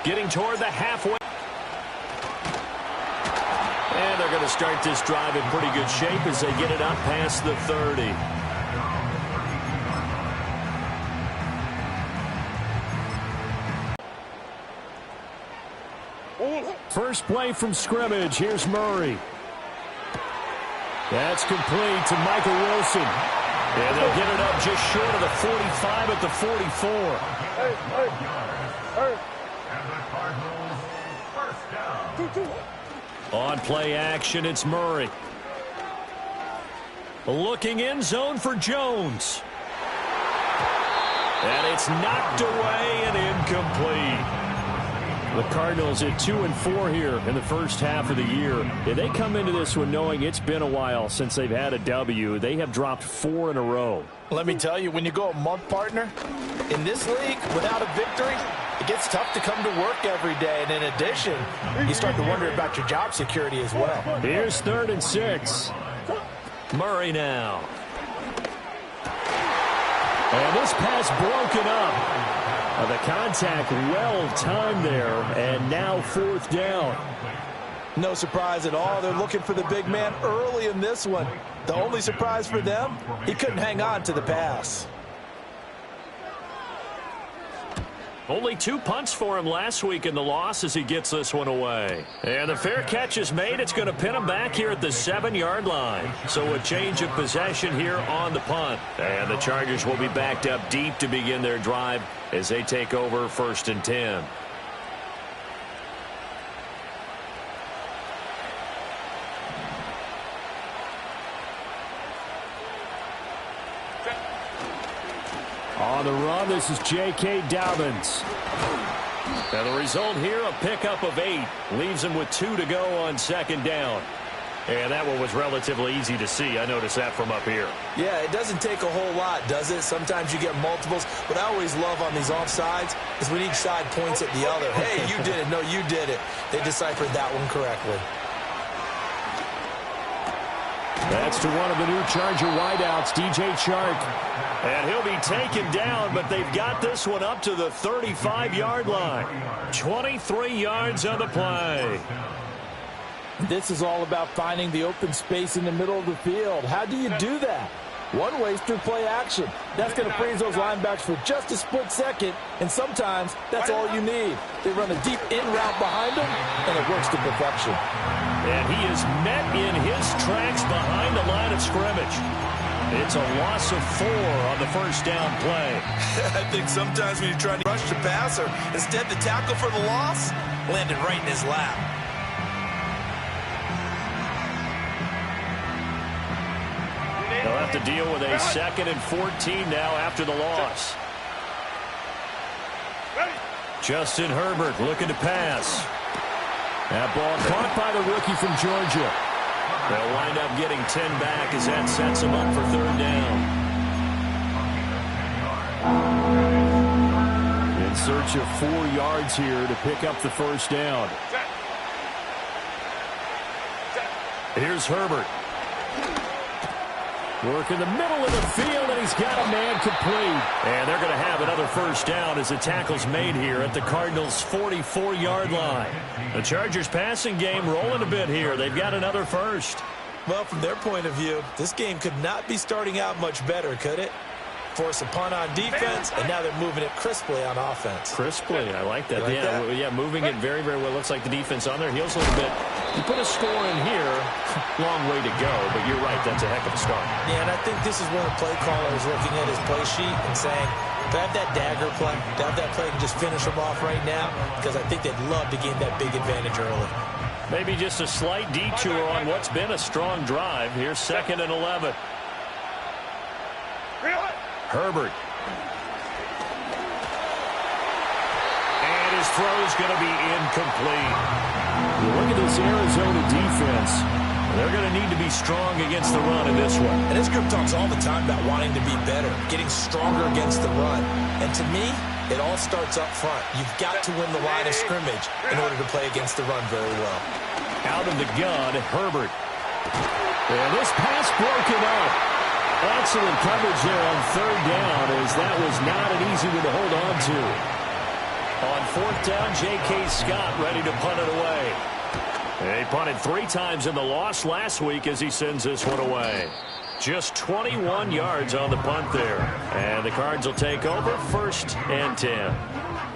Getting toward the halfway. And they're going to start this drive in pretty good shape as they get it up past the 30. First play from scrimmage. Here's Murray. That's complete to Michael Wilson. And they'll get it up just short of the 45 at the 44. On play action, it's Murray. Looking in zone for Jones. And it's knocked away and incomplete. The Cardinals at 2-4 here in the first half of the year. And they come into this one knowing it's been a while since they've had a W. They have dropped 4 in a row. Let me tell you, when you go a month, partner, in this league, without a victory, it gets tough to come to work every day. And in addition, you start to wonder about your job security as well. Here's 3rd and 6. Murray now. And this pass broken up. The contact well-timed there, and now 4th down. No surprise at all. They're looking for the big man early in this one. The only surprise for them, he couldn't hang on to the pass. Only 2 punts for him last week in the loss as he gets this one away. And the fair catch is made. It's going to pin him back here at the 7-yard line. So a change of possession here on the punt. And the Chargers will be backed up deep to begin their drive as they take over 1st and 10. On the run, this is J.K. Dobbins. And the result here, a pickup of 8. Leaves him with 2 to go on 2nd down. And that one was relatively easy to see. I noticed that from up here. Yeah, it doesn't take a whole lot, does it? Sometimes you get multiples. What I always love on these offsides is when each side points at the other. Hey, you did it. No, you did it. They deciphered that one correctly. That's to one of the new Charger wideouts, DJ Chark. And he'll be taken down, but they've got this one up to the 35-yard line. 23 yards on the play. This is all about finding the open space in the middle of the field. How do you do that? One way is through play action. That's going to freeze those linebackers for just a split second, and sometimes that's all you need. They run a deep in route behind them, and it works to perfection. And he is met in his tracks behind the line of scrimmage. It's a loss of 4 on the 1st down play. I think sometimes when you're trying to rush the passer, instead the tackle for the loss landed right in his lap. They'll have to deal with a 2nd and 14 now after the loss. Justin Herbert looking to pass. That ball caught by the rookie from Georgia. They'll wind up getting 10 back as that sets them up for 3rd down. In search of 4 yards here to pick up the 1st down. Here's Herbert. Work in the middle of the field, and he's got a man complete. And they're going to have another 1st down as the tackle's made here at the Cardinals' 44-yard line. The Chargers' passing game rolling a bit here. They've got another 1st. Well, from their point of view, this game could not be starting out much better, could it? Force a punt on defense, and now they're moving it crisply on offense. Crisply, I like that. Like that? Yeah, moving it very, very well. Looks like the defense on their heels a little bit. You put a score in here, long way to go, but you're right, that's a heck of a start. Yeah, and I think this is when the play caller is looking at his play sheet and saying, to have that dagger play, to have that play and just finish them off right now, because I think they'd love to gain that big advantage early. Maybe just a slight detour on what's been a strong drive. Here's 2nd and 11. Herbert. And his throw's going to be incomplete. You look at this Arizona defense. They're going to need to be strong against the run in this one. And this group talks all the time about wanting to be better, getting stronger against the run. And to me, it all starts up front. You've got to win the line of scrimmage in order to play against the run very well. Out of the gun, Herbert. And this pass broken up. Excellent coverage there on third down, as that was not an easy one to hold on to. On fourth down, J.K. Scott ready to punt it away. He punted 3 times in the loss last week as he sends this one away. Just 21 yards on the punt there. And the Cards will take over, 1st and 10.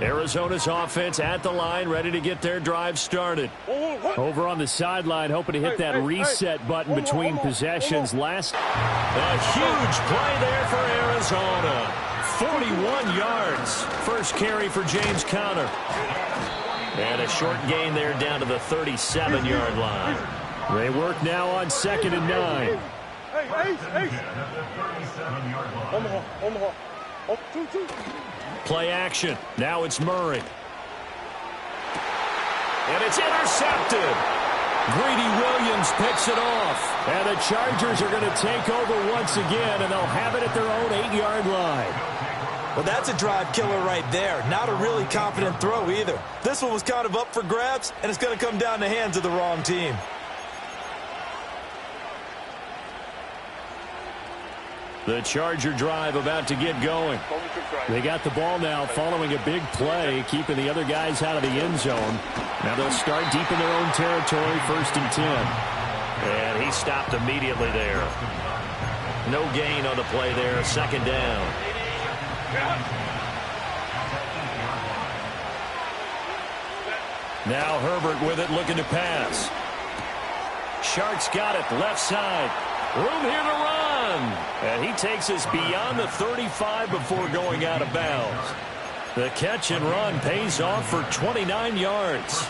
Arizona's offense at the line, ready to get their drive started. Over on the sideline, hoping to hit that reset button between possessions. A huge play there for Arizona. 41 yards. First carry for James Conner. And a short gain there down to the 37-yard line. They work now on 2nd and 9. Play action. Now it's Murray. And it's intercepted. Greedy Williams picks it off. And the Chargers are going to take over once again, and they'll have it at their own 8-yard line. Well, that's a drive killer right there. Not a really confident throw either. This one was kind of up for grabs, and it's going to come down the hands of the wrong team. The Charger drive about to get going. They got the ball now following a big play, keeping the other guys out of the end zone. Now they'll start deep in their own territory, 1st and 10. And he stopped immediately there. No gain on the play there, 2nd down. Now Herbert with it, looking to pass. Sharks got it, left side. Room here to run. And he takes us beyond the 35 before going out of bounds. The catch and run pays off for 29 yards.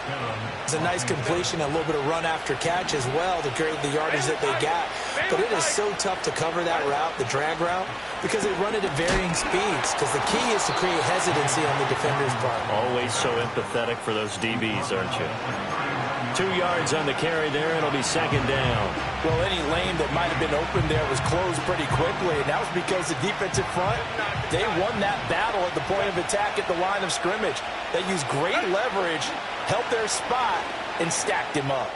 It's a nice completion, a little bit of run after catch as well to create the yardage that they got. But it is so tough to cover that route, the drag route, because they run it at varying speeds. Because the key is to create hesitancy on the defender's part. Always so empathetic for those DBs, aren't you? 2 yards on the carry there. It'll be 2nd down. Well, any lane that might have been open there was closed pretty quickly, and that was because the defensive front, they won that battle at the point of attack at the line of scrimmage. They used great leverage, held their spot, and stacked him up.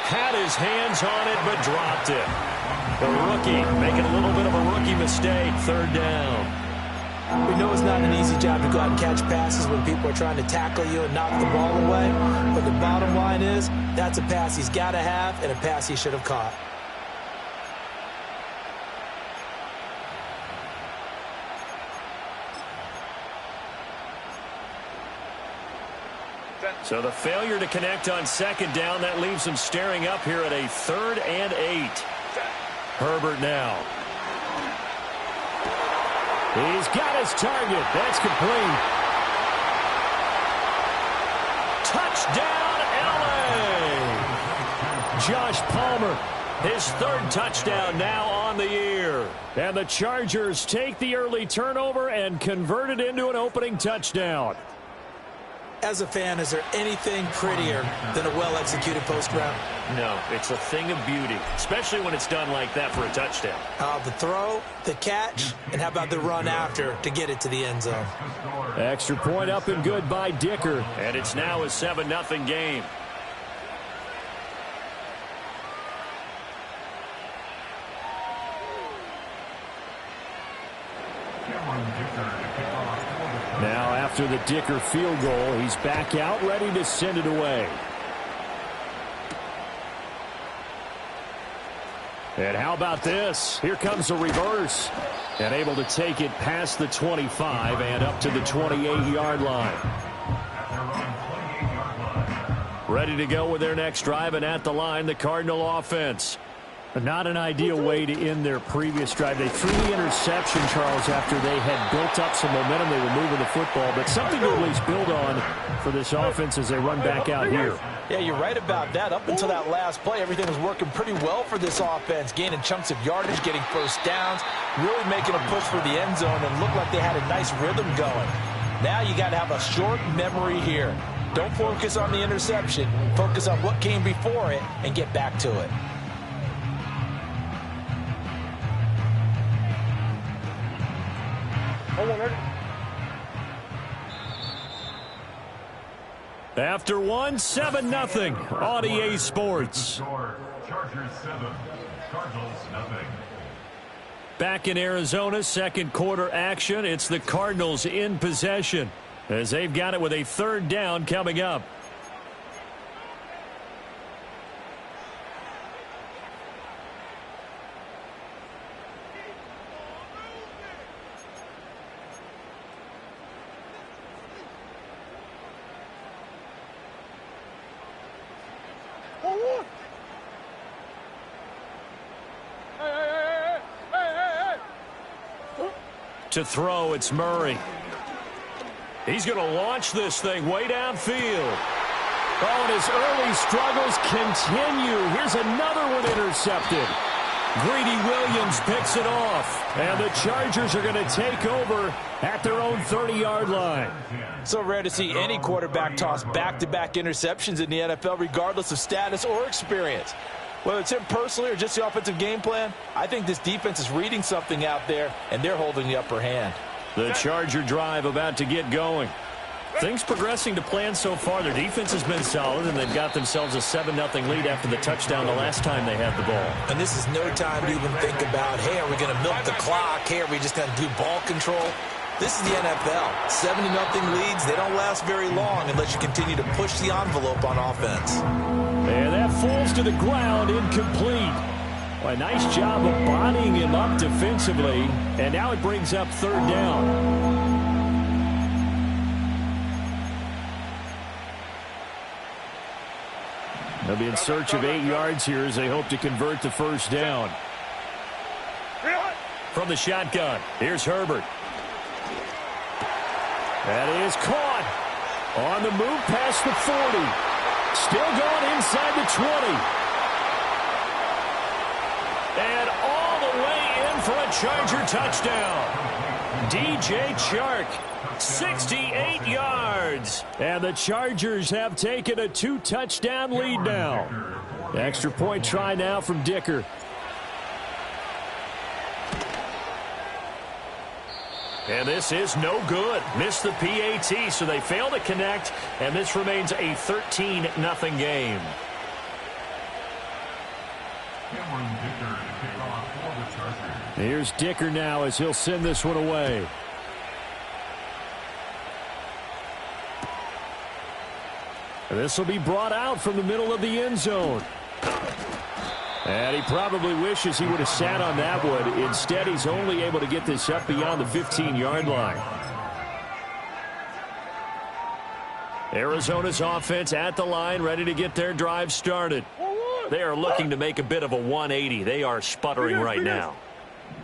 Had his hands on it, but dropped it. The rookie making a little bit of a rookie mistake. 3rd down. We know it's not an easy job to go out and catch passes when people are trying to tackle you and knock the ball away. But the bottom line is, that's a pass he's got to have and a pass he should have caught. So the failure to connect on 2nd down, that leaves him staring up here at a 3rd and 8. Herbert now. He's got his target. That's complete. Touchdown, L.A. Josh Palmer, his 3rd touchdown now on the year. And the Chargers take the early turnover and convert it into an opening touchdown. As a fan, is there anything prettier than a well-executed post route? No, it's a thing of beauty, especially when it's done like that for a touchdown. The throw, the catch, and how about the run after to get it to the end zone? Extra point up and good by Dicker. And it's now a 7-0 game. Now after the Dicker field goal, he's back out ready to send it away. And how about this? Here comes a reverse. And able to take it past the 25 and up to the 28-yard line. Ready to go with their next drive, and at the line, the Cardinal offense. Not an ideal way to end their previous drive. They threw the interception, Charles, after they had built up some momentum. They were moving the football, but something to at least build on for this offense as they run back out here. Yeah, you're right about that. Up until that last play, everything was working pretty well for this offense, gaining chunks of yardage, getting first downs, really making a push for the end zone, and looked like they had a nice rhythm going. Now you got to have a short memory here. Don't focus on the interception. Focus on what came before it and get back to it. After one, 7-0 on EA Sports. Chargers 7, Cardinals 0. Back in Arizona, second quarter action. It's the Cardinals in possession as they've got it with a third down coming up. To throw, it's Murray. He's going to launch this thing way downfield. Oh, and his early struggles continue. Here's another one intercepted. Greedy Williams picks it off. And the Chargers are going to take over at their own 30-yard line. So rare to see any quarterback toss back-to-back interceptions in the NFL, regardless of status or experience. Whether it's him personally or just the offensive game plan, I think this defense is reading something out there, and they're holding the upper hand. The Charger drive about to get going. Things progressing to plan so far. Their defense has been solid, and they've got themselves a 7-0 lead after the touchdown the last time they had the ball. And this is no time to even think about, hey, are we going to milk the clock? Hey, are we just going to do ball control? This is the NFL. 7-0 leads, they don't last very long unless you continue to push the envelope on offense. And that falls to the ground, incomplete. Well, a nice job of bodying him up defensively, and now it brings up third down. They'll be in search of 8 yards here as they hope to convert the first down. From the shotgun, here's Herbert. That is caught. On the move past the 40. Still going inside the 20. And all the way in for a Charger touchdown. DJ Chark, 68 yards. And the Chargers have taken a 2-touchdown lead now. Extra point try now from Dicker. And this is no good. Missed the PAT, so they fail to connect, and this remains a 13-0 game. Here's Dicker now as he'll send this one away. This will be brought out from the middle of the end zone. And he probably wishes he would have sat on that one. Instead, he's only able to get this up beyond the 15-yard line. Arizona's offense at the line, ready to get their drive started. They are looking to make a bit of a 180. They are sputtering right now.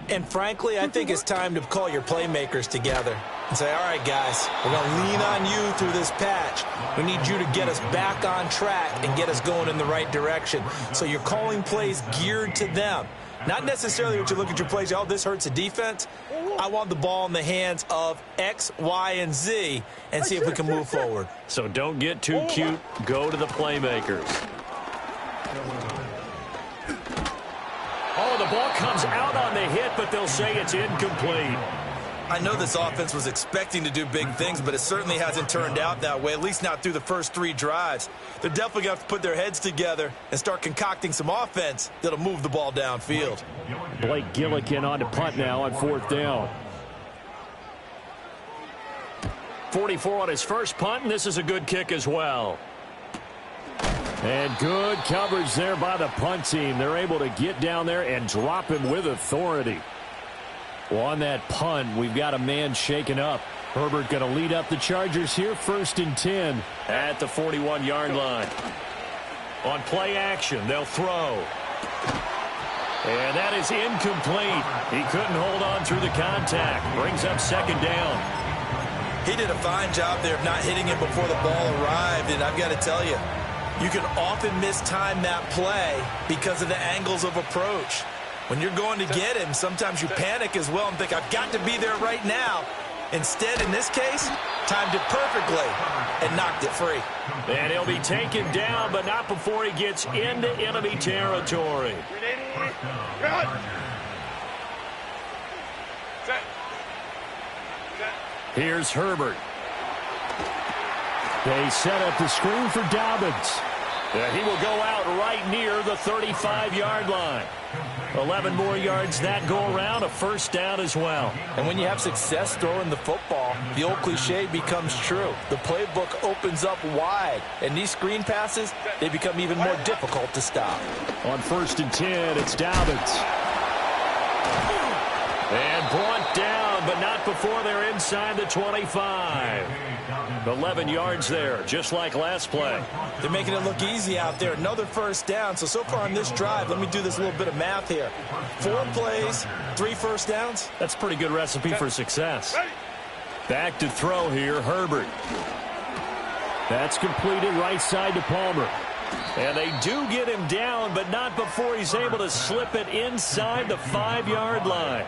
And frankly, I think it's time to call your playmakers together and say, all right, guys, we're going to lean on you through this patch. We need you to get us back on track and get us going in the right direction. So you're calling plays geared to them. Not necessarily what you look at your plays, oh, this hurts the defense. I want the ball in the hands of X, Y, and Z and see if we can move forward. So don't get too cute. Go to the playmakers. Oh, the ball comes out on the hit, but they'll say it's incomplete. I know this offense was expecting to do big things, but it certainly hasn't turned out that way, at least not through the first 3 drives. They're definitely going to have to put their heads together and start concocting some offense that'll move the ball downfield. Blake Gillikin on to punt now on 4th down. 44 on his first punt, and this is a good kick as well. And good coverage there by the punt team. They're able to get down there and drop him with authority. Well, on that punt, we've got a man shaken up. Herbert going to lead up the Chargers here, 1st and 10 at the 41-yard line. On play action, they'll throw. And that is incomplete. He couldn't hold on through the contact. Brings up 2nd down. He did a fine job there of not hitting him before the ball arrived, and I've got to tell you, you can often mistime that play because of the angles of approach. When you're going to get him, sometimes you panic as well and think, I've got to be there right now. Instead, in this case, timed it perfectly and knocked it free. And he'll be taken down, but not before he gets into enemy territory. Here's Herbert. They set up the screen for Dobbins. He will go out right near the 35-yard line. 11 more yards that go around, a first down as well. And when you have success throwing the football, the old cliche becomes true. The playbook opens up wide, and these screen passes, they become even more difficult to stop. On 1st and 10, it's Dobbins. And brought down, but not before they're inside the 25. 11 yards there, just like last play. They're making it look easy out there. Another first down. So far on this drive, let me do this little bit of math here. 4 plays, 3 first downs. That's a pretty good recipe for success. Back to throw here, Herbert. That's completed right side to Palmer. And they do get him down, but not before he's able to slip it inside the 5-yard line.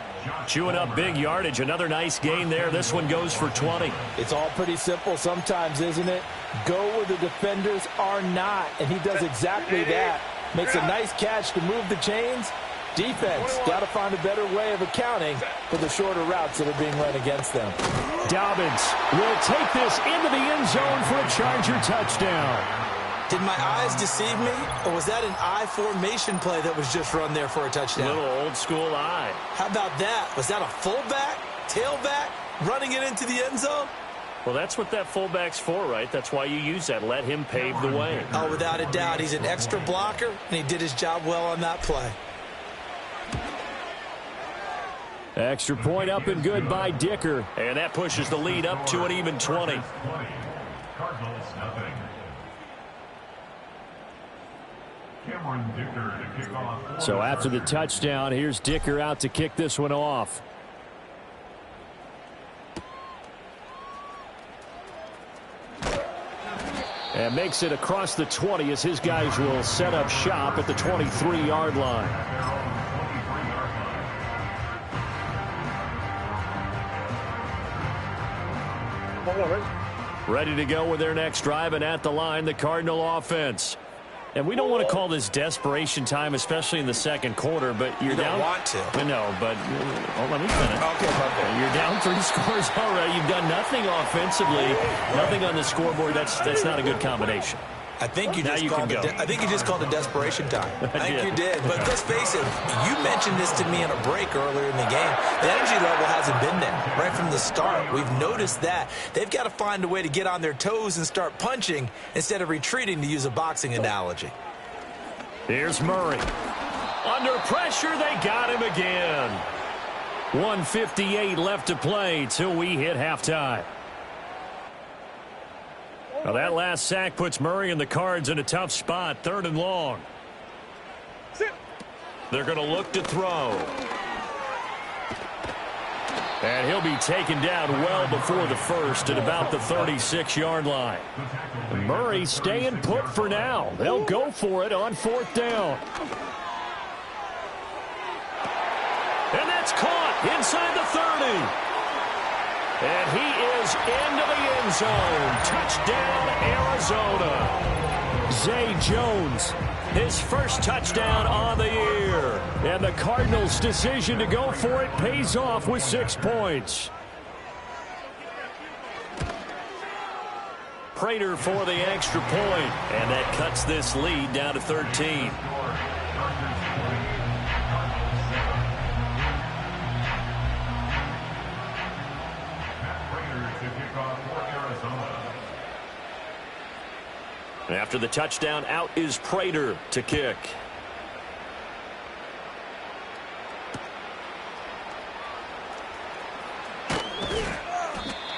Chewing up big yardage. Another nice gain there. This one goes for 20. It's all pretty simple sometimes, isn't it? Go where the defenders are not, and he does exactly that. Makes a nice catch to move the chains. Defense got to find a better way of accounting for the shorter routes that are being run against them. Dobbins will take this into the end zone for a Charger touchdown. Did my eyes deceive me, or was that an I formation play that was just run there for a touchdown? Little old school eye. How about that? Was that a fullback, tailback, running it into the end zone? Well, that's what that fullback's for, right? That's why you use that. Let him pave the way. Oh, without a doubt. He's an extra blocker, and he did his job well on that play. Extra point up and good by Dicker. And that pushes the lead up to an even 20. So after the touchdown, here's Dicker out to kick this one off. And makes it across the 20 as his guys will set up shop at the 23-yard line. Ready to go with their next drive, and at the line, the Cardinal offense. And we don't want to call this desperation time, especially in the second quarter, but you're down. You don't want to. No, but let me finish. Okay. You're down 3 scores already. You've done nothing offensively, nothing on the scoreboard. That's not a good combination. I think you just called it desperation time. I think you did. But let's face it, you mentioned this to me in a break earlier in the game. The energy level hasn't been there right from the start. We've noticed that. They've got to find a way to get on their toes and start punching instead of retreating, to use a boxing analogy. Here's Murray. Under pressure, they got him again. 1:58 left to play till we hit halftime. Now that last sack puts Murray and the Cards in a tough spot, 3rd and long. They're going to look to throw. And he'll be taken down well before the first at about the 36-yard line. Murray staying put for now. They'll go for it on 4th down. And that's caught inside the 30. And he is into the end zone. Touchdown, Arizona. Zay Jones, his first touchdown on the year. And the Cardinals' decision to go for it pays off with 6 points. Prater for the extra point. And that cuts this lead down to 13. After the touchdown, out is Prater to kick.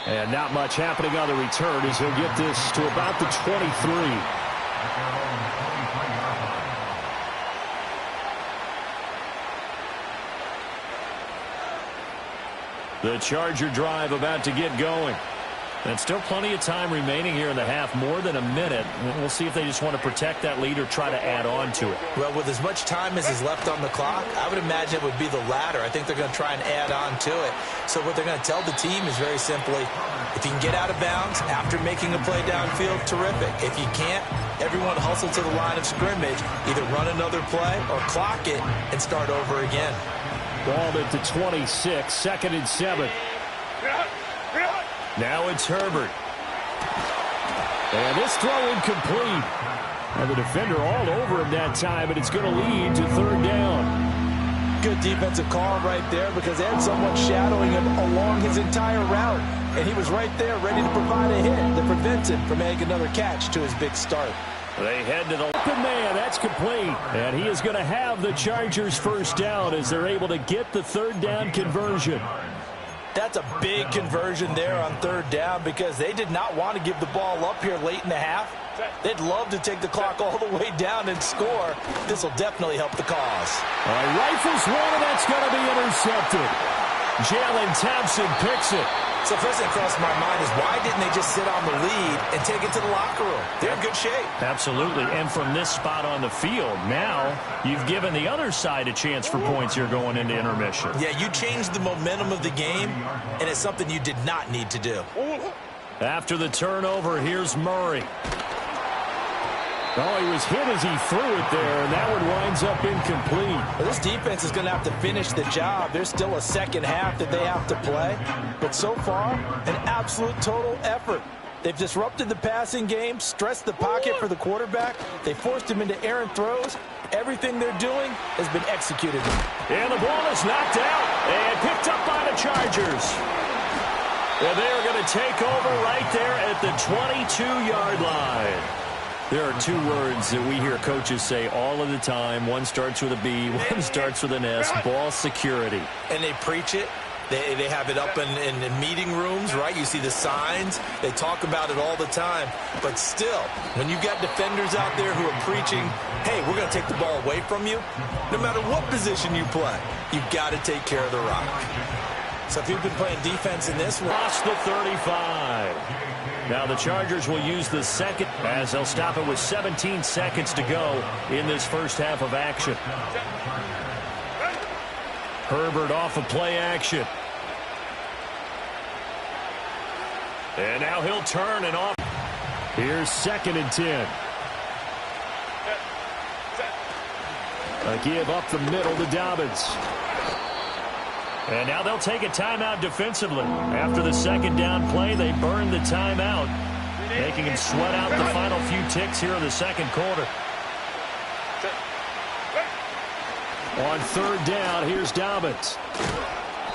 And not much happening on the return as he'll get this to about the 23. The Charger drive about to get going. And still plenty of time remaining here in the half, more than a minute. We'll see if they just want to protect that lead or try to add on to it. Well, with as much time as is left on the clock, I would imagine it would be the latter. I think they're going to try and add on to it. So what they're going to tell the team is very simply, if you can get out of bounds after making a play downfield, terrific. If you can't, everyone hustle to the line of scrimmage, either run another play or clock it and start over again. Ball at the 26, 2nd and 7. Now it's Herbert. And this throw incomplete. And the defender all over him that time, and it's going to lead to third down. Good defensive call right there because they had someone shadowing him along his entire route. And he was right there ready to provide a hit that prevents him from making another catch to his big start. They head to the open man. That's complete. And he is going to have the Chargers first down as they're able to get the third down conversion. That's a big conversion there on third down because they did not want to give the ball up here late in the half. They'd love to take the clock all the way down and score. This will definitely help the cause. Rifles one, and that's going to be intercepted. Jalen Thompson picks it. So first thing crossed my mind is why didn't they just sit on the lead and take it to the locker room? They're in good shape. Absolutely. And from this spot on the field, now you've given the other side a chance for points here going into intermission. Yeah, you changed the momentum of the game, and it's something you did not need to do. After the turnover, here's Murray. Oh, he was hit as he threw it there, and that one winds up incomplete. Well, this defense is going to have to finish the job. There's still a second half that they have to play. But so far, an absolute total effort. They've disrupted the passing game, stressed the pocket for the quarterback. They forced him into errant throws. Everything they're doing has been executed. And the ball is knocked out and picked up by the Chargers. And they're going to take over right there at the 22-yard line. There are two words that we hear coaches say all of the time. One starts with a B, one starts with an S, ball security. And they preach it. They have it up in meeting rooms, right? You see the signs. They talk about it all the time. But still, when you got defenders out there who are preaching, hey, we're going to take the ball away from you, no matter what position you play, you've got to take care of the rock. So if you've been playing defense in this one. Lost the 35. Now the Chargers will use the second as they'll stop it with 17 seconds to go in this first half of action. Herbert off of play action. And now he'll turn and off. Here's 2nd and 10. A give up the middle to Dobbins. And now they'll take a timeout defensively. After the second down play, they burn the timeout, making him sweat out the final few ticks here in the second quarter. On third down, here's Dobbins.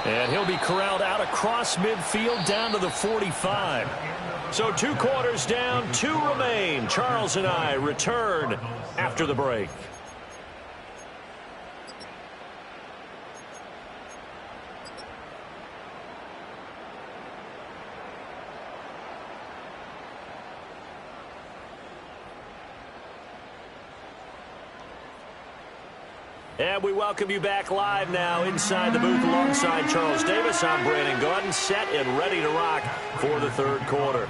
And he'll be corralled out across midfield down to the 45. So 2 quarters down, 2 remain. Charles and I return after the break. And we welcome you back live now inside the booth alongside Charles Davis. I'm Brandon Gaudin, set and ready to rock for the third quarter.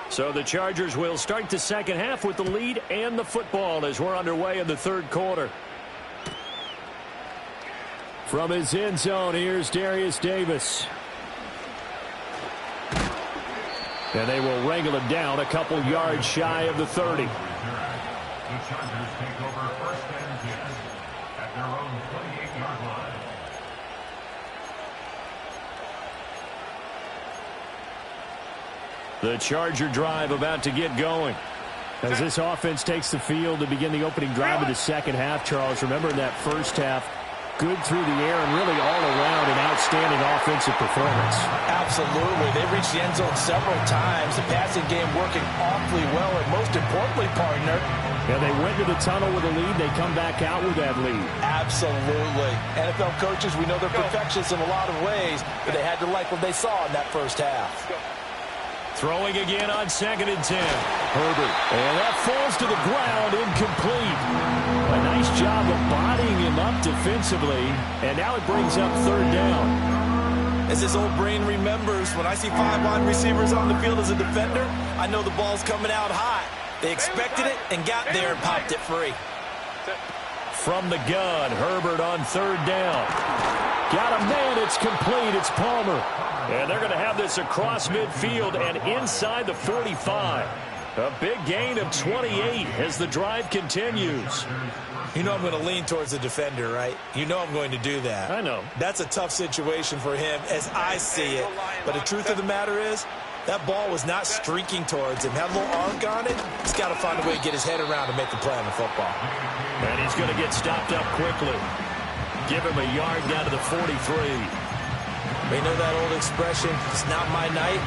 So the Chargers will start the second half with the lead and the football as we're underway in the third quarter. From his end zone, here's Darius Davis. And they will wrangle him down a couple yards shy of the 30. The Chargers take over 1st and 10 at their own 28-yard line. The Charger drive about to get going. As this offense takes the field to begin the opening drive of the second half, Charles, remember in that first half, good through the air and really all around an outstanding offensive performance. Absolutely. They reached the end zone several times. The passing game working awfully well, and most importantly, partner, yeah, they went to the tunnel with a lead. They come back out with that lead. Absolutely. NFL coaches, we know they're perfectionists in a lot of ways, but they had to like what they saw in that first half. Throwing again on 2nd and 10. Herbert. And that falls to the ground, incomplete. A nice job of bodying him up defensively, and now it brings up third down. As this old brain remembers, when I see 5 wide receivers on the field as a defender, I know the ball's coming out hot. They expected it and got there and popped it free. From the gun, Herbert on third down. Got a man, it's complete, it's Palmer. And they're going to have this across midfield and inside the 45. A big gain of 28 as the drive continues. You know I'm going to lean towards the defender, right? You know I'm going to do that. I know. That's a tough situation for him as I see it. But the truth of the matter is, That ball was not streaking towards him. Had a little arc on it. He's got to find a way to get his head around and make a play on the football. And he's going to get stopped up quickly. Give him a yard down to the 43. You know that old expression, it's not my night?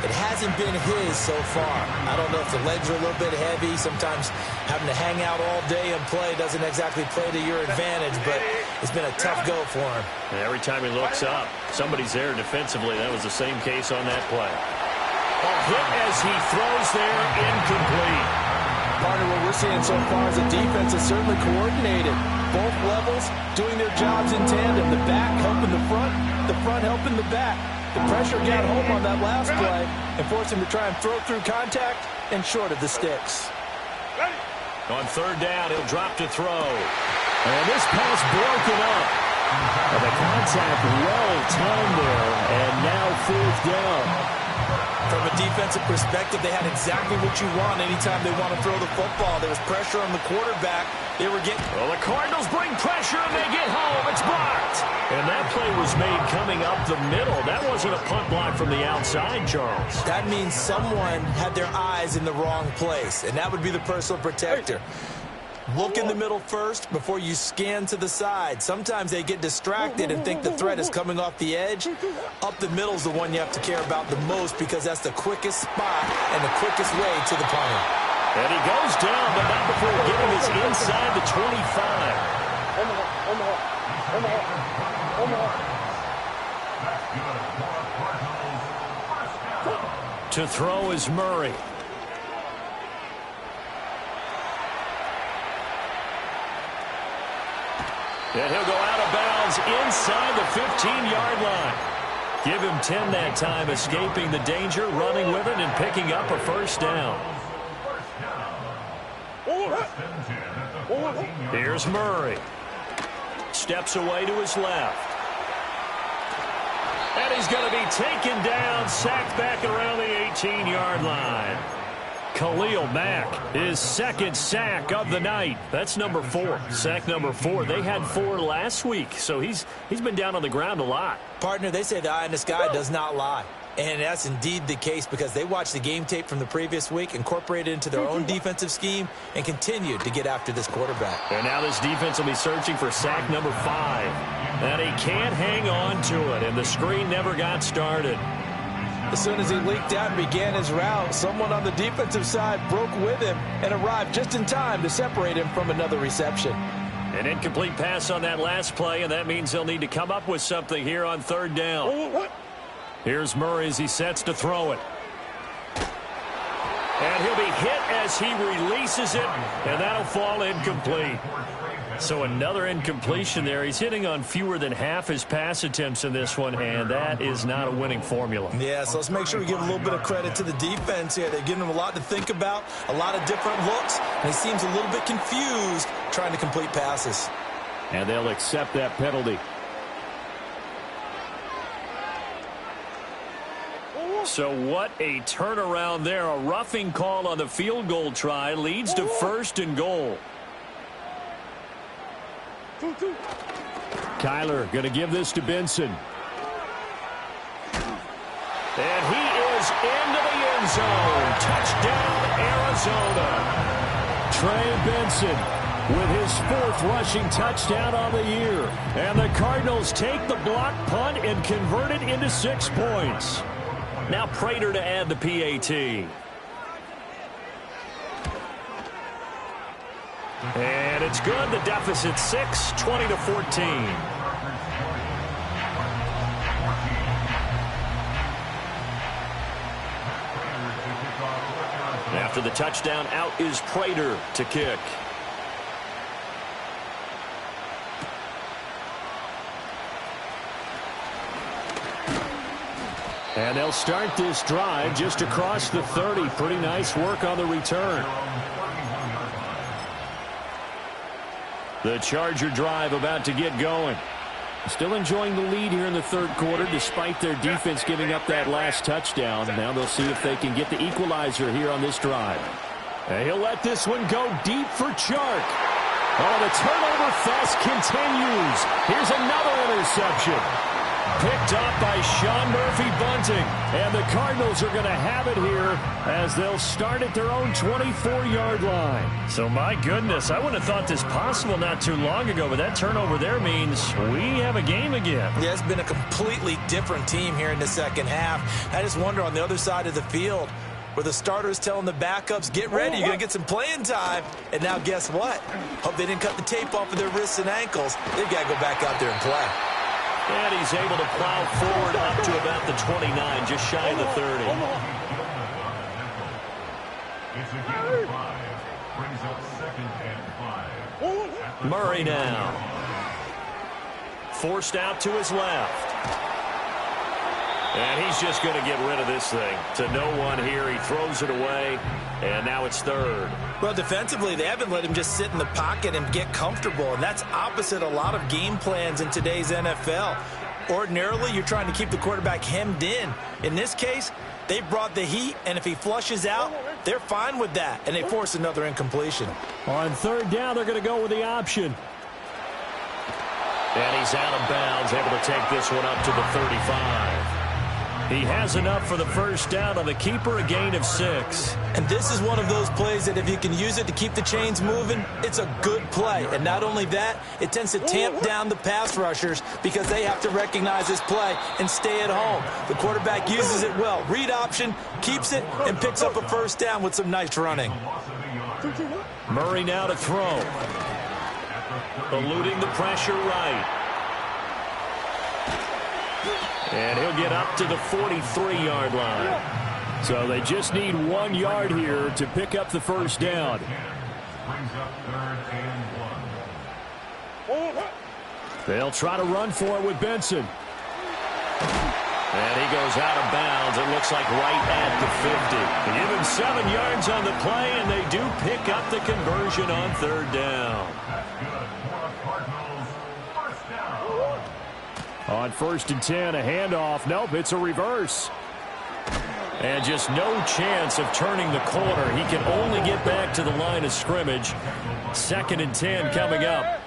It hasn't been his so far. I don't know if the legs are a little bit heavy. Sometimes having to hang out all day and play doesn't exactly play to your advantage, but it's been a tough go for him. And every time he looks up, somebody's there defensively. That was the same case on that play. A hit as he throws there, incomplete. Partner, what we're seeing so far is the defense is certainly coordinated. Both levels doing their jobs in tandem. The back helping the front helping the back. The pressure got home on that last play and forced him to try and throw through contact and short of the sticks. On third down, he'll drop to throw. And this pass broken up. And the contact well timed there, and now fourth down. From a defensive perspective, they had exactly what you want anytime they want to throw the football. There was pressure on the quarterback. They were getting... Well, the Cardinals bring pressure, and they get home. It's blocked. And that play was made coming up the middle. That wasn't a punt block from the outside, Charles. That means someone had their eyes in the wrong place, and that would be the personal protector. Look in the middle first before you scan to the side. Sometimes they get distracted and think the threat is coming off the edge. Up the middle is the one you have to care about the most because that's the quickest spot and the quickest way to the punter. And he goes down, but not before getting his inside the 25. To throw is Murray. And he'll go out of bounds inside the 15-yard line. Give him 10 that time, escaping the danger, running with it, and picking up a first down. Here's Murray. Steps away to his left. And he's going to be taken down, sacked back around the 18-yard line. Khalil Mack, his second sack of the night. That's number 4. Sack number 4. They had 4 last week, so he's been down on the ground a lot. Partner, they say the eye in the sky does not lie. And that's indeed the case because they watched the game tape from the previous week, incorporated it into their own defensive scheme, and continued to get after this quarterback. And now this defense will be searching for sack number 5. And he can't hang on to it, and the screen never got started. As soon as he leaked out and began his route, someone on the defensive side broke with him and arrived just in time to separate him from another reception. An incomplete pass on that last play, and that means they'll need to come up with something here on third down. Here's Murray as he sets to throw it. And he'll be hit as he releases it, and that'll fall incomplete. So another incompletion there. He's hitting on fewer than half his pass attempts in this one, and that is not a winning formula. Yeah, so let's make sure we give a little bit of credit to the defense here. They're giving him a lot to think about, a lot of different looks, and he seems a little bit confused trying to complete passes. And they'll accept that penalty. So what a turnaround there. A roughing call on the field goal try leads to first and goal. Kyler going to give this to Benson. And he is into the end zone. Touchdown, Arizona. Trey Benson with his 4th rushing touchdown on the year. And the Cardinals take the block punt and convert it into 6 points. Now Prater to add the PAT. And it's good. The deficit 6, 20-14. After the touchdown, out is Prater to kick. And they'll start this drive just across the 30. Pretty nice work on the return. The Charger drive about to get going. Still enjoying the lead here in the third quarter despite their defense giving up that last touchdown. Now they'll see if they can get the equalizer here on this drive. And he'll let this one go deep for Chark. Oh, the turnover fest continues. Here's another interception. Picked up by Sean Murphy-Bunting. And the Cardinals are going to have it here as they'll start at their own 24-yard line. So, my goodness, I wouldn't have thought this possible not too long ago, but that turnover there means we have a game again. Yeah, it's been a completely different team here in the second half. I just wonder on the other side of the field where the starters telling the backups, get ready, you're going to get some playing time. And now guess what? Hope they didn't cut the tape off of their wrists and ankles. They've got to go back out there and play. And he's able to plow forward up to about the 29, just shy of the 30. It's a gain of 5. Brings up 2nd and 5. Murray now. Forced out to his left. And he's just going to get rid of this thing. To no one here. He throws it away. And now it's 3rd. Well, defensively, they haven't let him just sit in the pocket and get comfortable. And that's opposite a lot of game plans in today's NFL. Ordinarily, you're trying to keep the quarterback hemmed in. In this case, they brought the heat. And if he flushes out, they're fine with that. And they force another incompletion. On 3rd down, they're going to go with the option. And he's out of bounds, able to take this one up to the 35. He has enough for the first down on the keeper, a gain of 6. And this is one of those plays that if you can use it to keep the chains moving, it's a good play. And not only that, it tends to tamp down the pass rushers because they have to recognize this play and stay at home. The quarterback uses it well. Read option, keeps it, and picks up a first down with some nice running. Murray now to throw. Eluding the pressure right. And he'll get up to the 43-yard line. So they just need 1 yard here to pick up the first down. Brings up 3rd and 1. They'll try to run for it with Benson. And he goes out of bounds. It looks like right at the 50. They give him 7 yards on the play, and they do pick up the conversion on 3rd down. That's good for the Cardinals. First down. On 1st and 10, a handoff. Nope, it's a reverse. And just no chance of turning the corner. He can only get back to the line of scrimmage. 2nd and 10 coming up.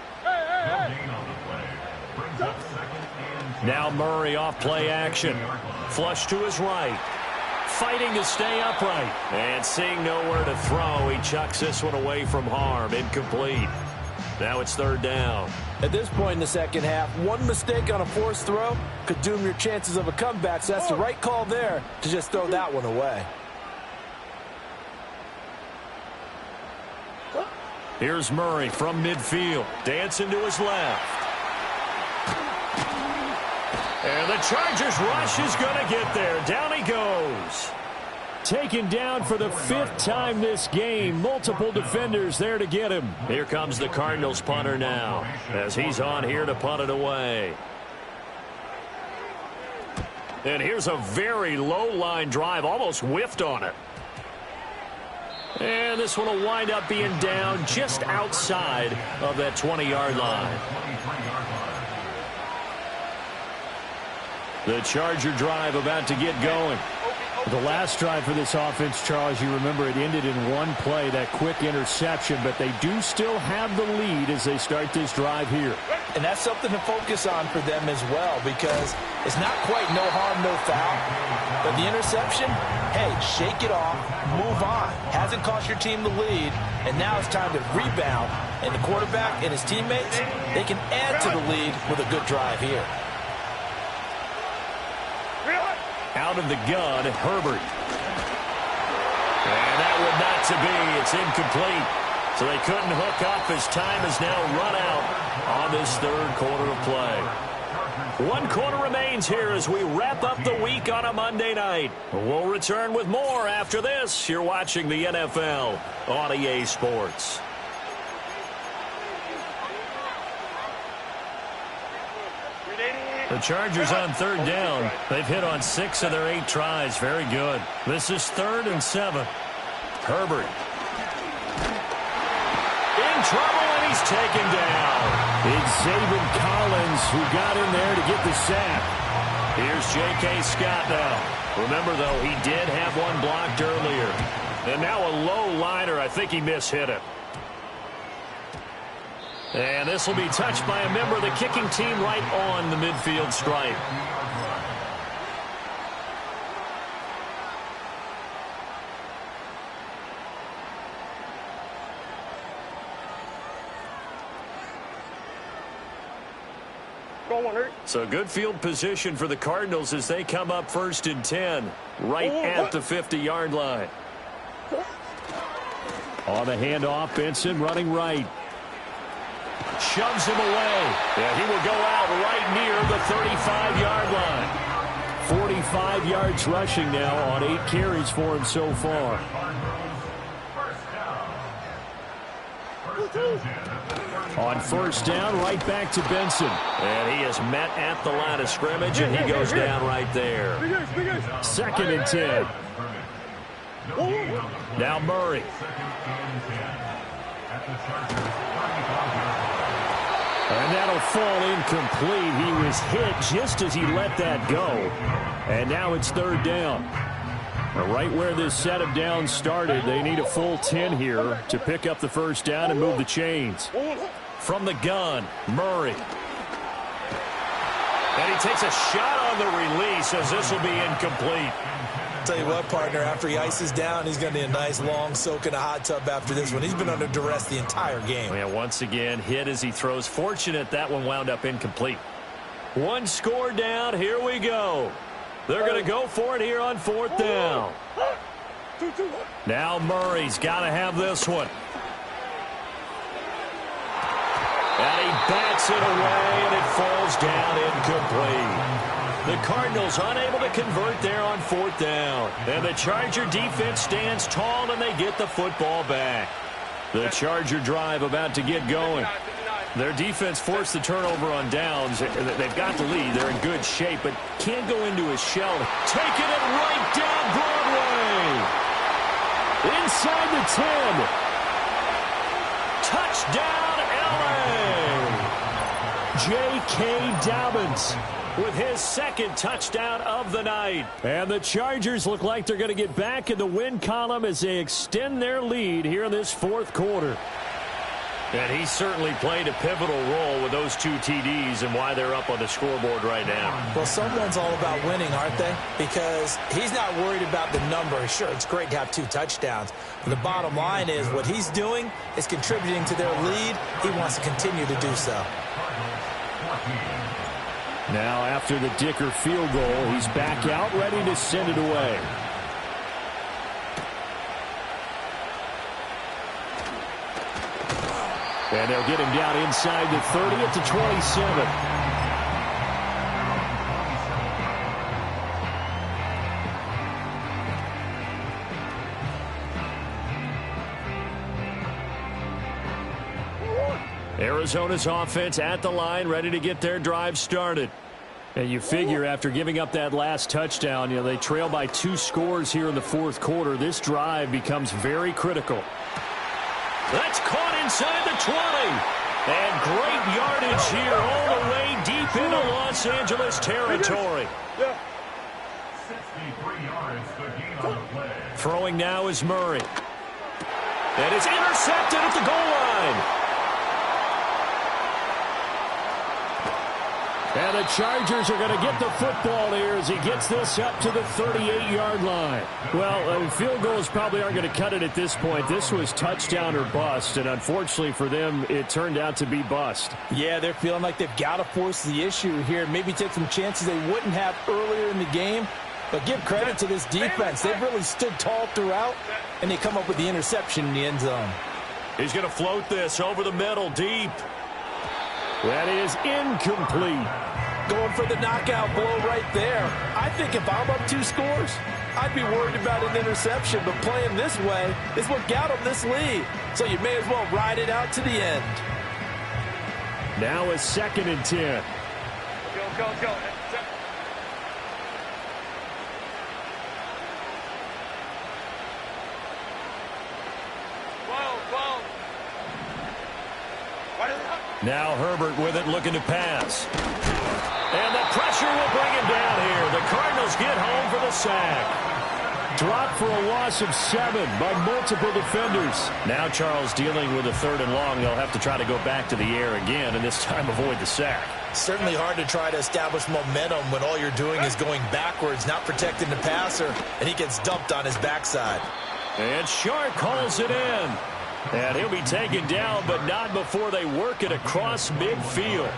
Now Murray off play action. Flush to his right. Fighting to stay upright. And seeing nowhere to throw, he chucks this one away from harm. Incomplete. Now it's 3rd down. At this point in the second half, one mistake on a forced throw could doom your chances of a comeback. So that's the right call there to just throw that one away. Here's Murray from midfield. Dancing to his left. And the Chargers rush is going to get there. Down he goes. Taken down for the 5th time this game. Multiple defenders there to get him. Here comes the Cardinals punter now as he's on here to punt it away. And here's a very low line drive, almost whiffed on it. And this one will wind up being down just outside of that 20-yard line. The Charger drive about to get going. The last drive for this offense, Charles, you remember it ended in one play, that quick interception, but they do still have the lead as they start this drive here. And that's something to focus on for them as well, because it's not quite no harm, no foul. But the interception, hey, shake it off, move on. Hasn't cost your team the lead, and now it's time to rebound. And the quarterback and his teammates, they can add to the lead with a good drive here. Out of the gun, Herbert. And that would not to be. It's incomplete. So they couldn't hook up as time has now run out on this 3rd quarter of play. 1 quarter remains here as we wrap up the week on a Monday night. We'll return with more after this. You're watching the NFL on EA Sports. The Chargers on 3rd down. They've hit on 6 of their 8 tries. Very good. This is 3rd and 7. Herbert. In trouble, and he's taken down. It's Zaven Collins who got in there to get the sack. Here's J.K. Scott now. Remember, though, he did have one blocked earlier. And now a low liner. I think he mishit it. And this will be touched by a member of the kicking team right on the midfield stripe. So good field position for the Cardinals as they come up 1st and 10, right at the 50-yard line. On the handoff, Benson running right. Shoves him away. Yeah, he will go out right near the 35-yard line. 45 yards rushing now on 8 carries for him so far. On 1st down, right back to Benson. And he is met at the line of scrimmage, and he goes down right there. 2nd and 10. Now Murray. And that'll fall incomplete. He was hit just as he let that go. And now it's 3rd down. Right where this set of downs started, they need a full 10 here to pick up the 1st down and move the chains. From the gun, Murray. And he takes a shot on the release as this will be incomplete. Tell you what, partner, after he ices down, he's going to need a nice long soak in a hot tub after this one. He's been under duress the entire game. Yeah, once again, hit as he throws. Fortunate that one wound up incomplete. 1 score down. Here we go. They're going to go for it here on 4th down. Now Murray's got to have this one. And he bats it away, and it falls down incomplete. The Cardinals unable to convert there on 4th down. And the Charger defense stands tall, and they get the football back. The Charger drive about to get going. Their defense forced the turnover on downs. They've got the lead. They're in good shape, but can't go into a shell. Taking it right down Broadway. Inside the 10. Touchdown, L.A. J.K. Dobbins with his 2nd touchdown of the night. And the Chargers look like they're going to get back in the win column as they extend their lead here in this 4th quarter. And he certainly played a pivotal role with those 2 TDs and why they're up on the scoreboard right now. Well, someone's all about winning, aren't they? Because he's not worried about the number. Sure, it's great to have 2 touchdowns. But the bottom line is what he's doing is contributing to their lead. He wants to continue to do so. Now, after the Dicker field goal, he's back out, ready to send it away. And they'll get him down inside the 30 at the 27. Arizona's offense at the line, ready to get their drive started. And you figure after giving up that last touchdown, they trail by 2 scores here in the 4th quarter. This drive becomes very critical. That's caught inside the 20. And great yardage here all the way deep into Los Angeles territory. 63 yards to gain on the play. Throwing now is Murray. And it's intercepted at the goal line. And the Chargers are going to get the football here as he gets this up to the 38-yard line. Well, field goals probably aren't going to cut it at this point. This was touchdown or bust, and unfortunately for them, it turned out to be bust. Yeah, they're feeling like they've got to force the issue here, maybe take some chances they wouldn't have earlier in the game. But give credit to this defense. They've really stood tall throughout, and they come up with the interception in the end zone. He's going to float this over the middle deep. That is incomplete. Going for the knockout blow right there. I think if I'm up 2 scores, I'd be worried about an interception, but playing this way is what got them this lead. So you may as well ride it out to the end. Now a 2nd and 10. Go. Now Herbert with it, looking to pass. And the pressure will bring him down here. The Cardinals get home for the sack. Dropped for a loss of 7 by multiple defenders. Now Charles dealing with a 3rd and long. They'll have to try to go back to the air again, and this time avoid the sack. Certainly hard to try to establish momentum when all you're doing is going backwards, not protecting the passer, and he gets dumped on his backside. And Shark calls it in. And he'll be taken down, but not before they work it across midfield.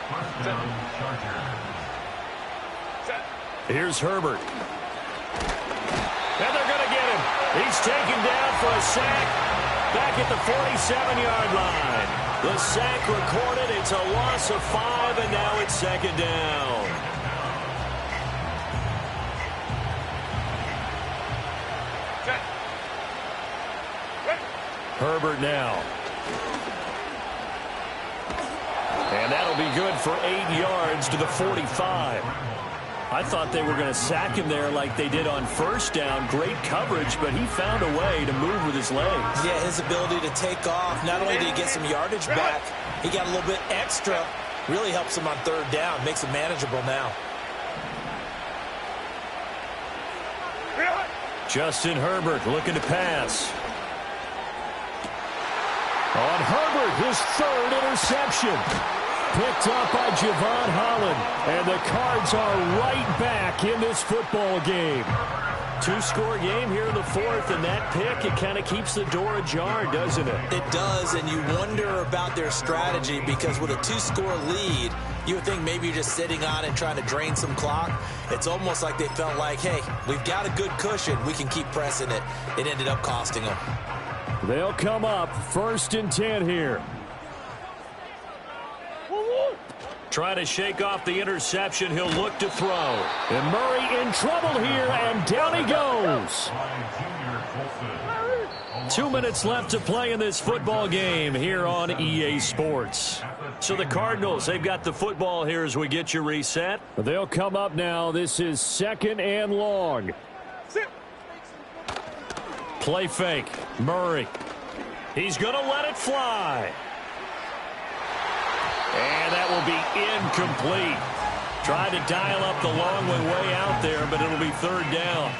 First down, Chargers. Here's Herbert. And they're going to get him. He's taken down for a sack back at the 47-yard line. The sack recorded. It's a loss of 5, and now it's second down. Herbert now. And that'll be good for 8 yards to the 45. I thought they were going to sack him there like they did on first down. Great coverage, but he found a way to move with his legs. Yeah, his ability to take off, not only did he get some yardage back, he got a little bit extra. Really helps him on third down, makes it manageable now. Justin Herbert looking to pass. On Herbert, his third interception. Picked up by Javon Holland. And the Cards are right back in this football game. 2-score game here in the fourth, and that pick, it kind of keeps the door ajar, doesn't it? It does, and you wonder about their strategy because with a 2-score lead, you would think maybe you're just sitting on it and trying to drain some clock. It's almost like they felt like, hey, we've got a good cushion. We can keep pressing it. It ended up costing them. They'll come up 1st and 10 here. Trying to shake off the interception. He'll look to throw. And Murray in trouble here, and down he goes. 2 minutes left to play in this football game here on EA Sports. So the Cardinals, they've got the football here as we get you reset. They'll come up now. This is 2nd and long. Play fake. Murray. He's going to let it fly. And that will be incomplete. Tried to dial up the long one way out there, but it'll be third down.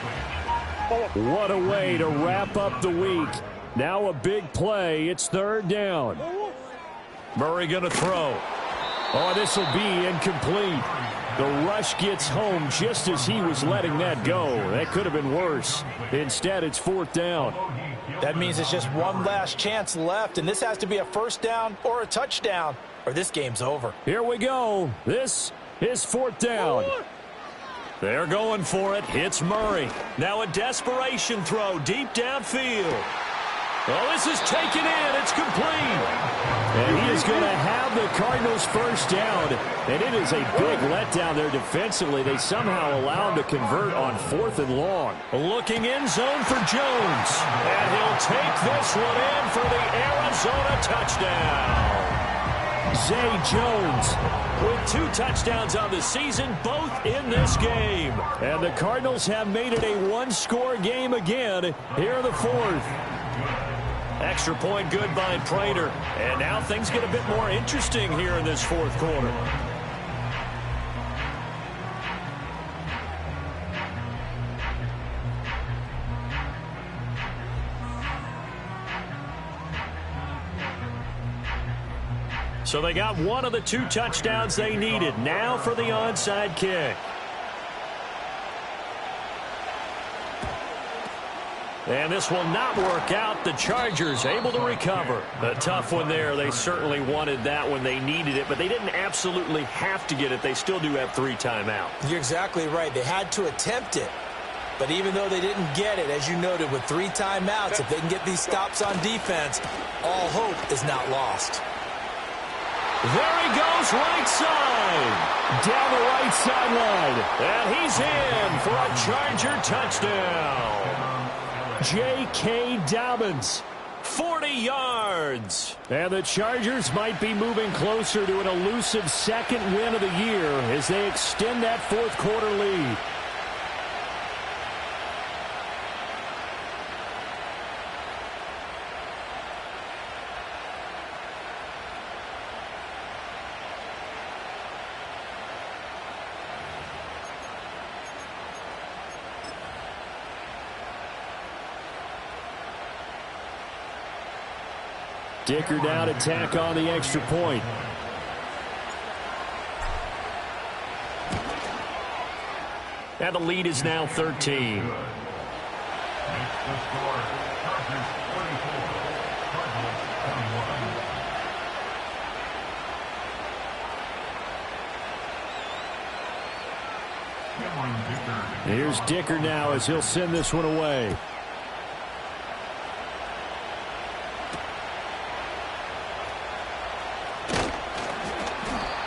What a way to wrap up the week. Now a big play. It's third down. Murray going to throw. Oh, this will be incomplete. The rush gets home just as he was letting that go. That could have been worse. Instead, it's fourth down. That means it's just one last chance left, and this has to be a first down or a touchdown, or this game's over. Here we go. This is fourth down. They're going for it. It's Murray. Now a desperation throw deep downfield. Oh, this is taken in. It's complete. And he is going to have the Cardinals first down. And it is a big letdown there defensively. They somehow allow him to convert on 4th and long. Looking in zone for Jones. And he'll take this one in for the Arizona touchdown. Zay Jones with 2 touchdowns on the season, both in this game. And the Cardinals have made it a 1-score game again here in the fourth. Extra point good by Prater. And now things get a bit more interesting here in this fourth quarter. So they got one of the 2 touchdowns they needed. Now for the onside kick. And this will not work out. The Chargers able to recover. A tough one there. They certainly wanted that when they needed it, but they didn't absolutely have to get it. They still do have 3 timeouts. You're exactly right. They had to attempt it. But even though they didn't get it, as you noted, with 3 timeouts, if they can get these stops on defense, all hope is not lost. There he goes, right side. Down the right sideline. And he's in for a Charger touchdown. J.K. Dobbins. 40 yards. And the Chargers might be moving closer to an elusive second win of the year as they extend that fourth quarter lead. Dicker now to tack on the extra point. And the lead is now 13. Here's Dicker now as he'll send this one away.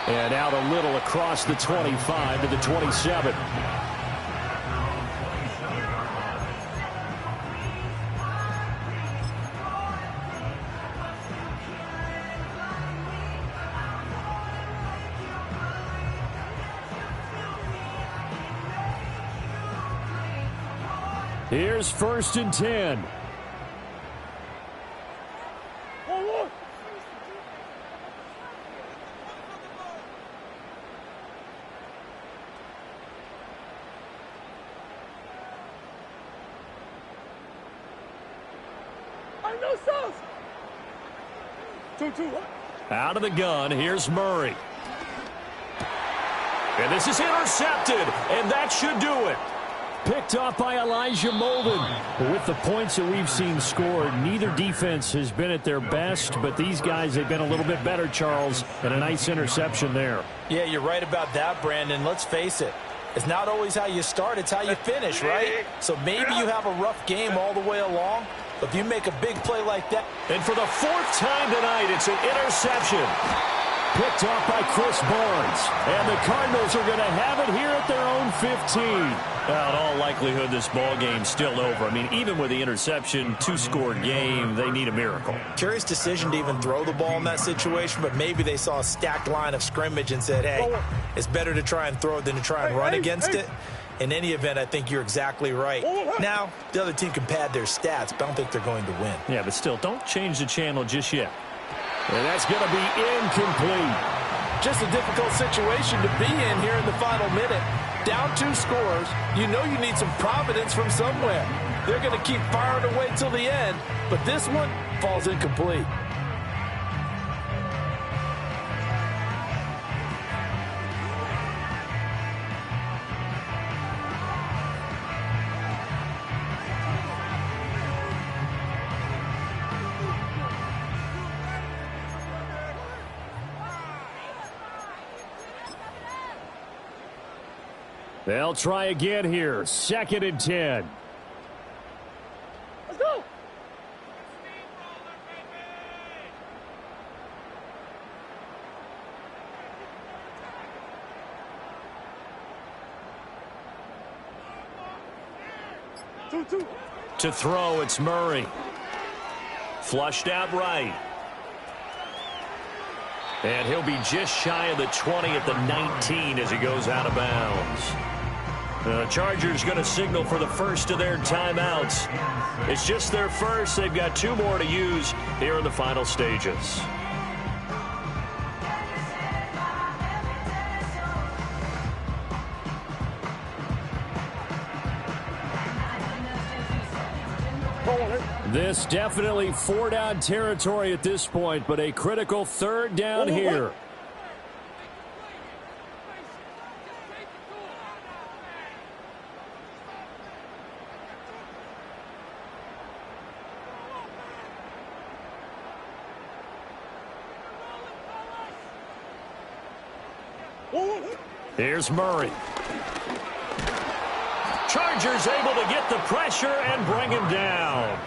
And out a little across the 25 to the 27. Here's 1st and 10. Out of the gun, here's Murray. And this is intercepted, and that should do it. Picked off by Elijah Molden. With the points that we've seen scored, neither defense has been at their best, but these guys have been a little bit better, Charles, and a nice interception there. Yeah, you're right about that, Brandon. Let's face it. It's not always how you start, it's how you finish, right? So maybe you have a rough game all the way along, but if you make a big play like that. And for the 4th time tonight, it's an interception. Picked off by Chris Barnes. And the Cardinals are going to have it here at their own 15. Well, in all likelihood, this ball game's still over. I mean, even with the interception, 2-score game, they need a miracle. Curious decision to even throw the ball in that situation, but maybe they saw a stacked line of scrimmage and said, hey, it's better to try and throw it than to try and run against it. In any event, I think you're exactly right. Now, the other team can pad their stats, but I don't think they're going to win. Yeah, but still, don't change the channel just yet. And that's going to be incomplete. Just a difficult situation to be in here in the final minute. Down 2 scores, you know you need some providence from somewhere. They're going to keep firing away till the end, but this one falls incomplete. They'll try again here. 2nd and 10. Let's go. 2-2. To throw, it's Murray. Flushed out right. And he'll be just shy of the 20 at the 19 as he goes out of bounds. The Chargers going to signal for the first of their timeouts. It's just their first. They've got 2 more to use here in the final stages. This definitely 4-down territory at this point, but a critical 3rd down here. Here's Murray. Chargers able to get the pressure and bring him down.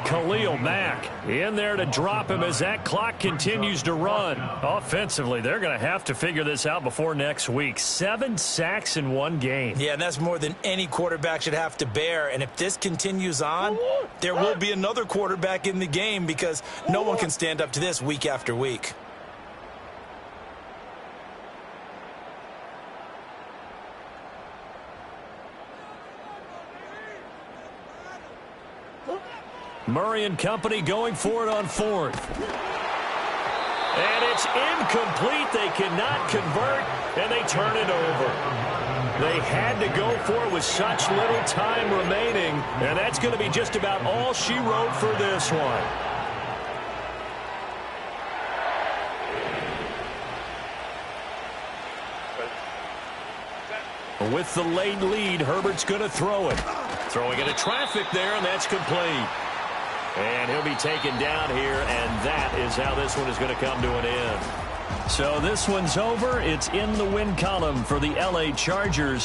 Khalil Mack in there to drop him as that clock continues to run. Offensively, they're going to have to figure this out before next week. 7 sacks in 1 game. Yeah, and that's more than any quarterback should have to bear. And if this continues on, there will be another quarterback in the game because no one can stand up to this week after week. Murray and company going for it on 4th. And it's incomplete. They cannot convert, and they turn it over. They had to go for it with such little time remaining, and that's going to be just about all she wrote for this one. With the late lead, Herbert's going to throw it. Throwing into traffic there, and that's complete. And he'll be taken down here, and that is how this one is going to come to an end. So this one's over. It's in the win column for the LA Chargers.